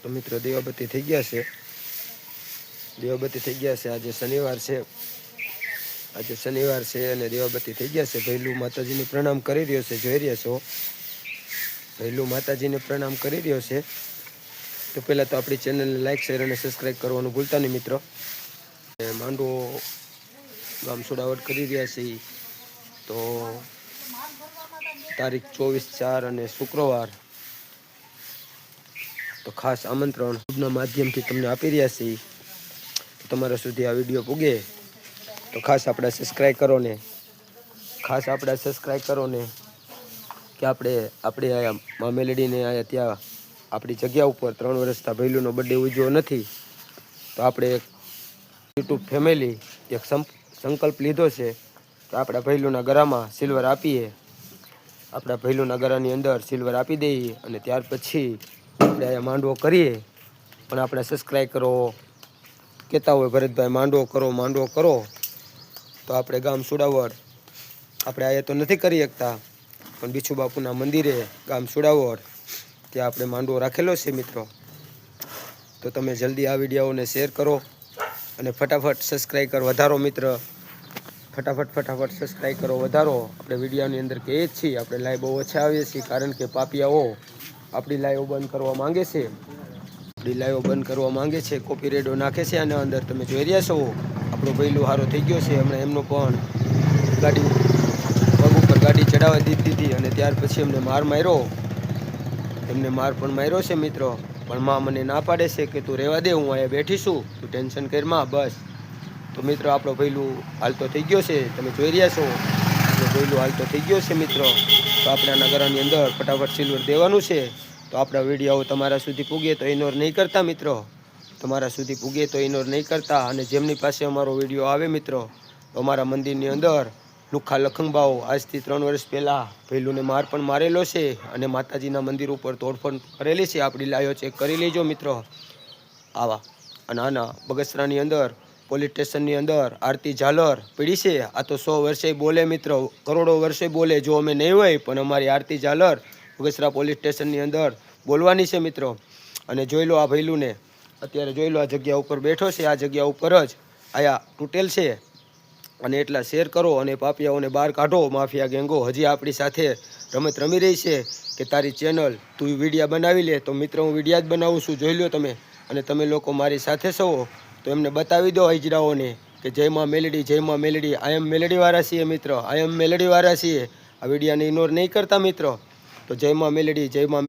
તો મિત્રો દીવાબત્તી થઈ ગયા છે, આજે શનિવાર છે, અને દીવાબત્તી થઈ ગયા છે। ભૈલું માતાજીને પ્રણામ કરી રહ્યો છે, જોઈ રહ્યા છો, ભૈલું માતાજીને પ્રણામ કરી રહ્યો છે। તો પહેલાં તો આપણી ચેનલને લાઇક શેર અને સબસ્ક્રાઈબ કરવાનું ભૂલતા નહીં મિત્રો। માંડવો ગામ સુડાવટ કરી રહ્યા છે, તો તારીખ 24/4 અને શુક્રવાર, તો ખાસ આમંત્રણ યુટ્યુબના માધ્યમથી તમને આપી રહ્યા છીએ। તમારા સુધી આ વિડીયો પૂગે તો ખાસ આપણે સબસ્ક્રાઈબ કરો ને, કે આપણે આયા મા મેલડીને આયા ત્યાં આપણી જગ્યા ઉપર 3 વર્ષથી ભૈલુનો બર્થડે ઉજવ્યો નથી, તો આપણે યુટ્યુબ ફેમિલી એક સંકલ્પ લીધો છે કે આપણા ભૈલુના ગરામાં સિલ્વર આપીએ, આપણા ભૈલુના ગરાની અંદર સિલ્વર આપી દઈએ, અને ત્યાર પછી આપણે અહીંયા માંડવો કરીએ। પણ આપણે સબસ્ક્રાઈબ કરો કહેતા હોય ભરતભાઈ માંડવો કરો, તો આપણે ગામ સુડાવડ આપણે અહીંયા તો નથી કરી શકતા, પણ બીછુ બાપુના મંદિરે ગામ સુડાવડ ત્યાં આપણે માંડવો રાખેલો છે મિત્રો। તો તમે જલ્દી આ વિડીયોને શેર કરો અને ફટાફટ સબસ્ક્રાઈબ કરો વધારો મિત્ર, ફટાફટ સબસ્ક્રાઈબ કરો વધારો। આપણે વિડીયોની અંદર કહીએ જ છીએ, આપણે લાઈવ બહુ ઓછા આવીએ છીએ, કારણ કે પાપિયાઓ આપણી લાઈવ બંધ કરવા માંગે છે, કોપીરાઈટો નાખે છે આના અંદર। તમે જોઈ રહ્યા છો આપણો ભૈલું હારો થઈ ગયો છે, હમણાં એમનો પણ પગ ઉપર ગાડી ચડાવવા દીધી, અને ત્યાર પછી એમને માર પણ માર્યો છે મિત્રો। પણ માં મને ના પાડે છે કે તું રહેવા દે, હું અહીંયા બેઠી છું, તું ટેન્શન કર માં બસ। તો મિત્રો આપણો ભૈલું હાલતો થઈ ગયો છે, તમે જોઈ રહ્યા છો આપણો ભૈલું હાલતો થઈ ગયો છે મિત્રો। તો આપણે આના ઘરની અંદર ફટાફટ સિલ્વર દેવાનું છે। તો આપણા વિડીયો તમારા સુધી પૂગે તો ઇગ્નોર નહીં કરતા મિત્રો, અને જેમની પાસે અમારો વિડીયો આવે મિત્રો, તો અમારા મંદિરની અંદર લુખા લખંભાઓ આજથી 3 વર્ષ પહેલાં ભૈલુને માર પણ મારેલો છે, અને માતાજીના મંદિર ઉપર તોડફોડ કરેલી છે। આપણી લાઈવ ચેક કરી લેજો મિત્રો। આવા અને આના બગસરાની અંદર પોલીસ સ્ટેશનની અંદર આરતી ઝાલર પડી છે, આ તો 100 વર્ષે બોલે મિત્રો, કરોડો વર્ષે બોલે, જો અમે નહીં હોય પણ અમારી આરતી ઝાલર બગસરા પોલીસ સ્ટેશનની અંદર બોલવાની છે મિત્રો। અને જોઈ લો આ ભૈલુને, અત્યારે જોઈ લો આ જગ્યા ઉપર બેઠો છે, આ જગ્યા ઉપર જ આયા તૂટેલ છે। અને એટલા શેર કરો અને પાપિયાઓને બહાર કાઢો, માફિયા ગેંગો હજી આપણી સાથે રમત રમી રહી છે કે તારી ચેનલ તું વિડીયા બનાવી લે, તો મિત્રો હું વિડીયા જ બનાવું છું, જોઈ લો તમે। અને તમે લોકો મારી સાથે છો તો એમને બતાવી દો હજરાઓને કે જય માં મેલડી, આઈ એમ મેલડીવાળા છીએ મિત્રો, આ વિડીયાને ઇગ્નોર નહીં કરતા મિત્રો। તો જય માં મેલડી, જય માં।